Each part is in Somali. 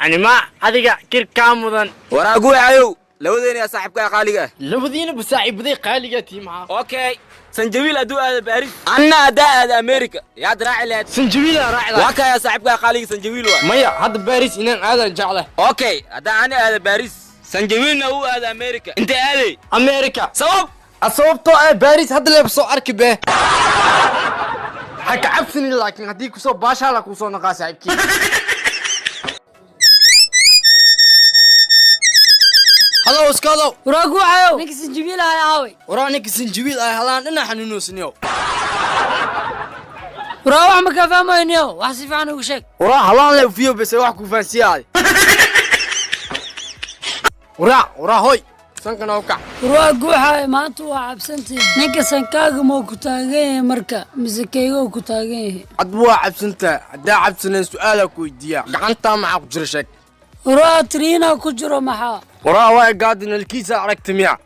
يعني ما هذيك كير كامودن وراقوي عيو لودين يا صاحبك يا خالقه لودين بساعد بدي قالقتي معاه اوكي سنجبيل ادو هذا باريس انا اداء امريكا يا دراعي لهاد سنجبيل راعي وكا يا صاحبك يا خالق سنجبيل مايا هذا باريس إنن هذا جعله اوكي هذا انا هذا باريس سنجبيلنا هو هذا امريكا انت هذه امريكا صوب الصوب تو باريس هذا اللي بسو اركبه حك عفني لكن هديك سو باشا لك وسو نقا صاحبكي هلا وسكالو وراقو عيو نك سنجبيل هاي عاوي ورا نك سنجبيل اي هلان انا حنونوسنيو وراو ما كفاهمينيو وحسيف عنو وشك ورا هلان لو فيو بس واخ كوفانسياي ورا هوي سنكن اوكا وراقو هاي ما انتو عبسنتي نك سنكاغ مو كتاغي مركا مسكيغو كتاغي عدوا عبسنتا عدا عبسن سؤالك ويديا غعنتا معك جرشك ورا ترينا كجرو محا ورا واي قاعدين الكيسة عرقت مياه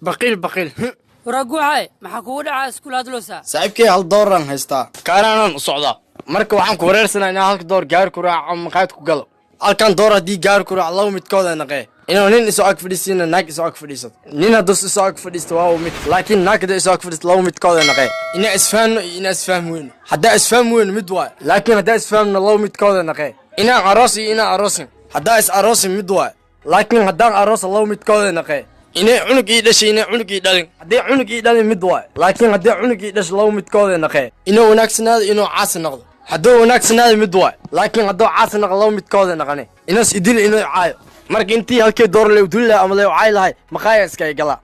بقيل وراقو هاي maxaa kugu dhacaa iskuulaad loosaa saaxiibkay hal dooran haystaa kaaraanan u socdaa marka waxaan ku wareersanaa inaan halka door gaari ku raaco maqaayad ku galo halkan door haddii gaari ku raaco laba midkooda naqee inuu nin isoo ag fadhiisiina naag isoo ag fadhiisato nin hadduu isoo ag fadhiisto waa mid laakiin naag hadduu isoo ag fadhiisto laba midkooda naqee inaa isfahamno iyo inaa isfaham weyno haddaa isfaham weyno mid waaye laakiin haddaa isfahamno laba midkooda naqee inaan aroos iyo inaan aroosin haddaa is aroosin mid waaye laakiin haddaan aroosa laba midkooda naqee inay cunug ii dhashay inay cunug ii dhalin haddii cunug ii dhalin mid waaye laakiin haddii cunug ii dhashay laba midkooda naqee inuu wanaagsanaado inuu caasi noqdo hadduu wanaagsanaado mid waaye laakiin hadduu caasi noqdo laba midkooda naqane inaas idil inuu caayo marka intii halkii door lew duli lahay ama lew caay lahay maqaaya iskay galaa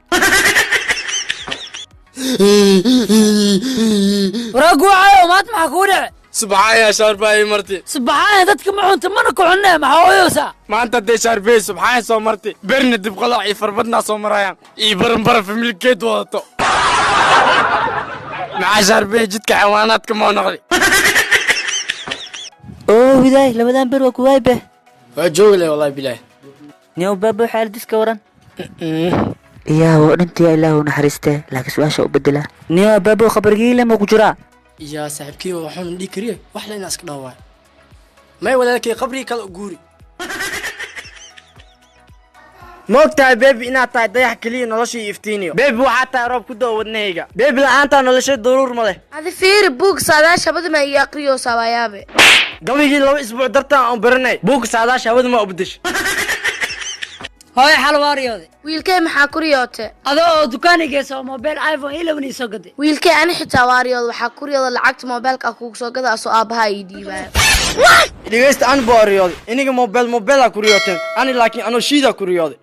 waraaqu caayo maanta maxaa kugu dhace subxaan yaa shaarbaayi marti subxaan dadka ma cunta mana ku cunne maxaa hooyoosaa maanta dee shaarbaayi subxaan soo marti berna dib qalooc iyo farbadnaa soo marayaan iyo baranbara familkeed wadato maxaa shaarbaayi jidka xayawaanaadka moo noqday oo widaay labadan ber waa ku waay beh waa joogi leh wallahi bilaahi niyow baabo xaaladiska waran yaa waa dhintii ilaahu naxariistee laakiin su-aasha u bedela niyow baabo khabargiile ma ku jiraa يا صاحبكي وحون دي كريه وحلا ناس كدواي ما ولكن قبري كلا غوري موقتها بيبي انا تاي ضيح كلي نلشي يفتينيو بيبي وحتى روب كدو ودنيغا بيبي لا انت نلشي ضرور مله هذا فير بوك ساداش بد ما يقريو سوايابه قبل لو اسبوع درتا ان برني بوك ساداش بد ما ابدش hooy xal waariyooday wiilkay maxaa ku riyoote adoo dukaanigeysa mobile iPhone 11 soo gaday wiilkay ani xitaa waariyooda waxaa ku riyooda lacagta mobilka kugu soo gadaa soo aabaha ii dhiibay dhigeysta aan booriyooday iniga mobile ku riyooteen ani laakiin ano shiida ku riyooday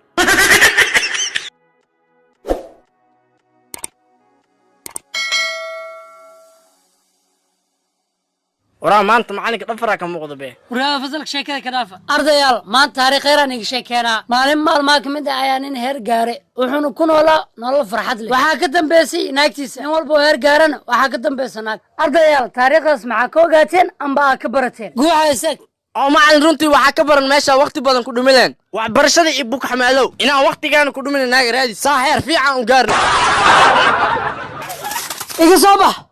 ورا ما أنت معلق دفرة كم مقضى به. ورا فصلك شيء كذا كنافة. أرضيال ما أنت تاريخ غير أنك شيء كنا. ما كمد عيانين هير جاري وحنو كن ولا نلا فرحت لي. وحكتم بيسي ناكتيس. نقول بو هير جارنا وحكتم بيس ناك. أرضيال تاريخ اسمع كوجاتين أم باكبرتين. جوع يسك. أو ما عن رنتي وحكبر المشى وقت بدن كل ملين. وعبرشة يبوك حملو. إنا وقت كانوا كل ملين ناقر هذه صاحر في عن جارنا. إيه صباح.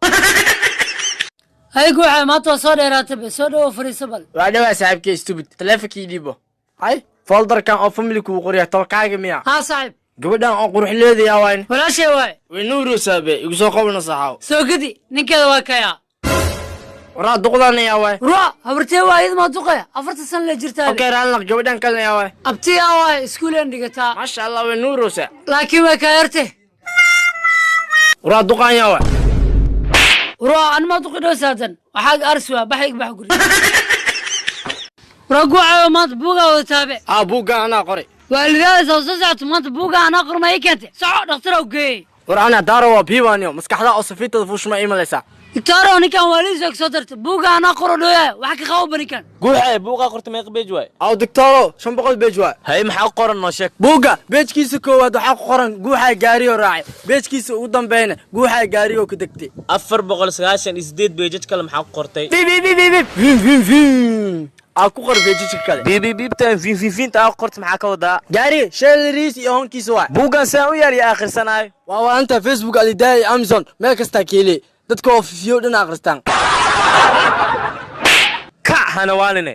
هاي جوعة ما توصل راتب سودو فريسبل. وعدا صاحبك استوبد تلفك يديبه. هاي فولدر كان أو فملك وقريه توقع جميع. ها صاحب. قبل أن أقول حلودي يا وين. ولا شيء واي. ونورو سابي يقصو قبل نصحاو. سو كدي نكذا واكيا. ورا دقلنا يا وين. ورا هبرتي وايد ما دقيا أفرت السنة لجرتها. أوكي رانك قبل أن كلنا يا وين. أبتي يا واي سكول عندي قتا. ما شاء الله ونورو سا. لكن ما كيرته. ورا دقان يا وين. ورا أنا ما تقدر ساتن وحاج أرسوا بحق بحقول رجوع ما تبوغا وتابع أبوغا أنا قري والرئيس وسعت ما تبوغا أنا قر ما يكنت سعود دكتور أوكي ورا أنا دارو وبيوانيو مسكحلا أصفيت تفوش ما إيماليسا ترى أنا كان والدك صدرت بوغا أنا قر له وحكي خاو بنيكان قول حي بوغا قرت ما يقبل جواي أو دكتورو شن بقول بيجواي هاي محل قرن نشك بوغا بيج كيسو كواد وحق قرن قول حي جاريو راعي بيج كيسو قدام بينه قول حي جاريو كدكتي أفر بقول سغاشن إزديد بيجت كلام حق قرتي بي aa ku qor beejijka kale biibtan fiinfiinta aa qorta maxaa ka wadaa gaari sheelariis iyo honkiisa waa buuggan saa u yaal iyo akhrisanaayo waa anta Facebook alidaaya Amazon meel kasta keelay dadka oo fiifiyo dhan akhristaan ka hana waaline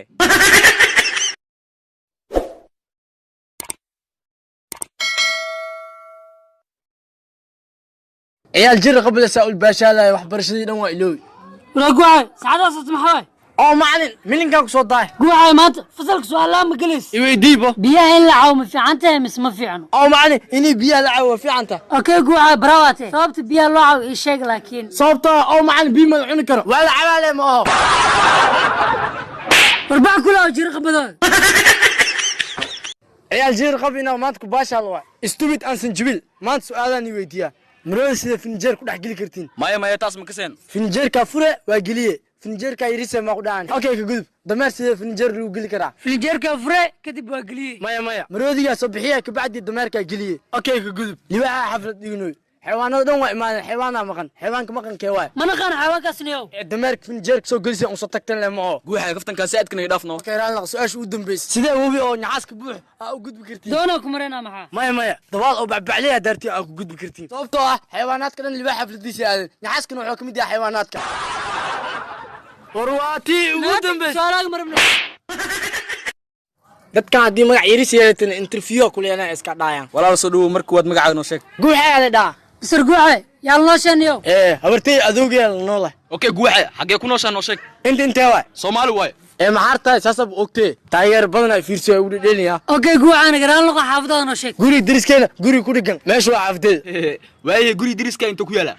ciyaal jir qabla saa'ul baashaalay waxbarashadii dhan waa ilooy wala guucay saacadaas maxaa oo macallin milinkan ku soo daay guucay maanta fasalka su'aalaha ma galis iweydiibo biyaha in la caawo ma fiican tahay mise ma fiicno oo macallin inay biyaha la caawo fiicanta okay guucay barawate sababta biyaha loo caawo ii sheeg laakiin sababta oo macallin biyo ma cuni karo waa la cabaale ma aho warbax kula oo jir qabado ciyaal jir qabina maanta ku baashaal waa stupid ansan jibil maanta su'aalaan i weydiiyaa marwada sida finjeer ku dhex geli kartiin maya taas ma kaseen finjeerka fure waa geliye finjeerka irise ma ku dhacaan okay ka gudub dameer sida finjeer lagu geli karaa finjeerka fure kadib waa geliye maya marwadigaa soo bixiya kabacdi dameerka geliye okay ka gudub libaaxa xaflad dhignoy xayawaanada dhan waa imaadeen xayawaanaa maqan xayawaanka maqankee waay ma naqaan xayawaankaasniyow dameerka finjeerka soo gelisa un soo tagtan leh ma oo guuxa kaftankaa saadkana dhaafno kayraan su-aasha u dambeysay sidee webi oo nacaaska buux aa u gudbi kartiin doona ku marayna maxaa maya dabaal oo bacbacliya daartii aa ku gudbi kartiin sababtoo ah xayawaanaadka dhan libaaxa xafladiisa aadan nacaaskana wuxuu ka mid yahay xayawaanaadka warwaatii ugu dambeysay su'aalaha marabna dadkan haddii magac yaris yeelatan interview kuleenaa iska dhaayaan walaal soo dhawow markii waad magacaaga noo sheeg guuxa la dhaa bisar guucay yaa noo sheeniyo habartay adoogaya la noolahay okay guuxa xagee ku nooshaa noo sheeg intee waay Soomaali waay maxaad tahay saasab ogtee taageer badan ay fiirso ay u dhedhelinaya okay guucana garaan loqo xaafadada noo sheeg guri deriskeena guri ku dhigan meesha waa xaafadeeda waaye guri diriska inta ku yaala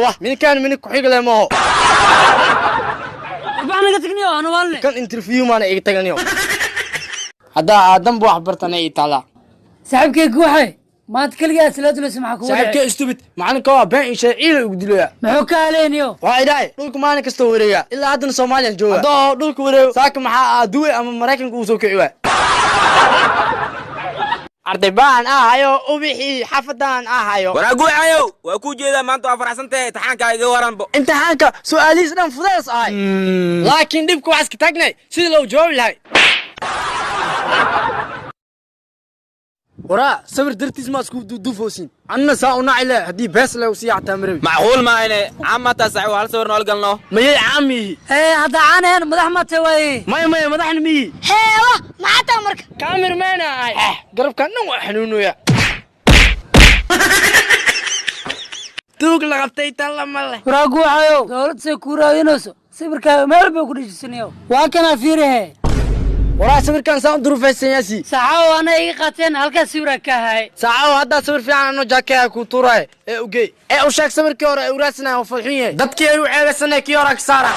wah minkaan minig ku xigale maaho warbax naga tagniyo ana waalne kan interview maana iga taganiyo haddaa aadanba wax bartana ii taalaa saaxiibkay guuxay maad kaligaa salaaduleysa maxaa kugu saaxiibkay stupid macalinka waa been ishay ciila ugu diloya muxuu ka haleeniyo waa idhaay dhulka maalin kasta wareega ilaa haddana soomaaliyan jooga haddoo dhulka wareego saaka maxaa duwe ama maraykanka uu soo kici waay arday baan ahayo ubixii xafadan ahayo waraa guuxayow waa ku jeedaa maanta waa faraxsantahay imtixaanka iga waranbo imtixaanka su'aalihiis dhan fudees ahay laakiin dhibka wax iska taagnay sidii loo jawaabi lahay waraa sawir dartiis ma isku duufoosin anna saa u nacile haddii bees le usii xataa marabi macquul maayne caama taa saxiib hal sawir nool galno mayay caamihi hadda caanaheen madax ma tahay waaye maya madaxna miyi heewa maxaa taa marka kaamir meena ahay garabkaan dhan waa xanuunoya tuug la qabtay tan lama leh waraa guuxayow dowlad say kuu raadinayso sawirkaaga meel bay ku dhejisanayo waa kanaa fiirihe waraa sawirkaan saan u durufaysan yaasi saxaawo ana iga qaateen halkaas sawira ka ahay saacaawo haddaa sawir fiican anoo jaakeeya kuu tuuraay ugey u sheeg sawirkii hore ay uraasanayan oo fadxun yahay dadkii ay u ceebaysanay kii hore ka saara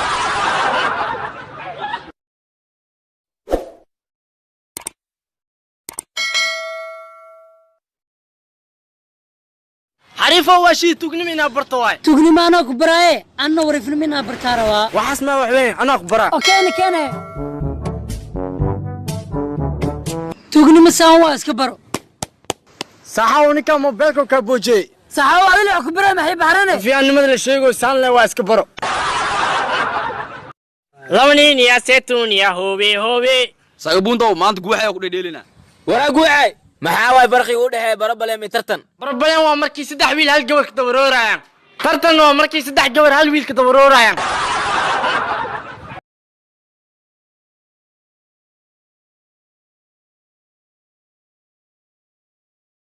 xariifo waa shii tugnimo inaa barto waay tugnimo anaa ku baraaye anna wariifnimo inaa bartaa rabaa waxaas maa wax weyn anaa ku baraa keene tugnimo saan waa iska baro saxaawo ninkaa mobeelka kaa boojiyey saxaawo adil wax ku baraa maxay baxrane fiicannimada la sheego saan le waa iska baro laba nin yaa seetun yaa hoobe saaxiibuntow maanta guuxa ku dhedheelina waraa guuxay maxaa waay farqi u dhaxeeya barabale mi tartan waa markii 3 wiil hal gabar ka dabaroorayaan tartan waa markii 3 gabar hal wiil ka dabaroorayaan